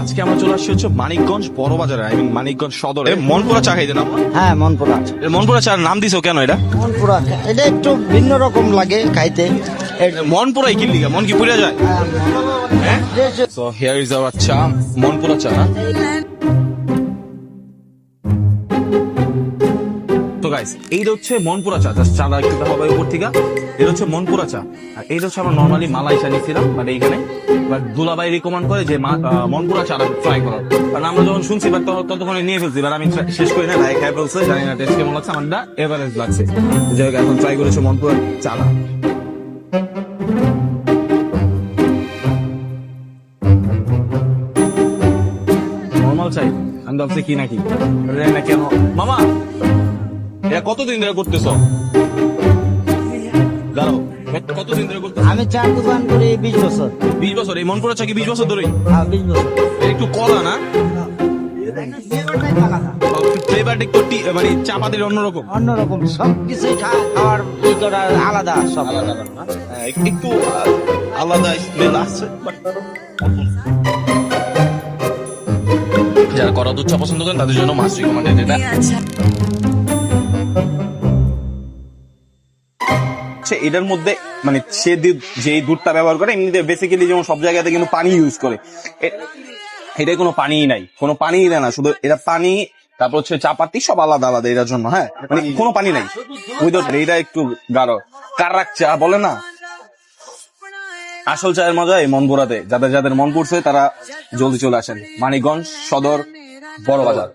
আজকে আমরা চলে আসছি হচ্ছে মানিকগঞ্জ বড় বাজারে, আই মিন মানিকগঞ্জ সদরে মনপুরা চা খাইতে না? হ্যাঁ, মনপুরা। মনপুরা চার নাম দিছো কেন এটা? মনপুরা এটা একটু ভিন্ন রকম লাগে খাইতে। মনপুরাই কি লিগা, মন কি পুড়ে যায়? হ্যাঁ, সো হিয়ার ইজ আওয়ার চা, মনপুরা চা। তো গাইস, এইটা হচ্ছে মনপুরা চা, জাস্ট চাটা একটু হবে উপর থেকে। এটা হচ্ছে মনপুরা চা, আর এইটা হচ্ছে আমরা নর্মালি মালাই চা নিচ্ছিলাম, বাট এইখানে দুলাভাই রিকমেন্ড করে যে মনপুরা চাটা ট্রাই করো, কারণ আমরা যখন শুনছি বাট ততক্ষণে নিয়ে ফেলছি, বাট আমি শেষ করি না, ভাই খাই ফেলছে, জানি না টেস্ট কেমন লাগছে, আমারটা এভারেজ লাগছে। যাই হোক, এখন ট্রাই করেছে মনপুরা চাটা। নর্মাল চাই, আমি ভাবছি কি নাকি না কেন। মামা, এটা কতদিন ধরে করতেছ? দাঁড়াও, কতদিন ধরে করতেছ? আমি চা দোকান করি 20 বছর। 20 বছর? এই মনপুরা চা কি 20 বছর ধরেই? হ্যাঁ, 20 বছর। এটা একটু কড়া না? ফ্লেভারটা একটু মানে চা পাতির অন্যরকম। অন্যরকম সবকিছু খাওয়ার আলাদা, সব আলাদা আলাদা না? হ্যাঁ, একটু আলাদা স্মেল আসছে, but যারা কড়া দুধ চা পছন্দ করেন তাদের জন্য মাস্ট রিকমেন্ডেড এটা। এটার মধ্যে মানে সে যে দুধটা ব্যবহার করে, এমনিতে বেসিক্যালি যেমন সব জায়গাতে কিন্তু পানি ইউজ করে, এটাই কোনো পানিই নাই, কোনো পানিই দেয় না, শুধু এটা পানি, তারপর হচ্ছে চাপাতি সব আলাদা আলাদা এটার জন্য। হ্যাঁ, মানে কোনো পানি নাই উইদাউট। এটা একটু গাঢ় কারাক চা বলে না। আসল চায়ের মজা এই মনপুরাতে। যাদের যাদের মন পড়ছে তারা জলদি চলে আসেন মানিকগঞ্জ সদর বড় বাজার।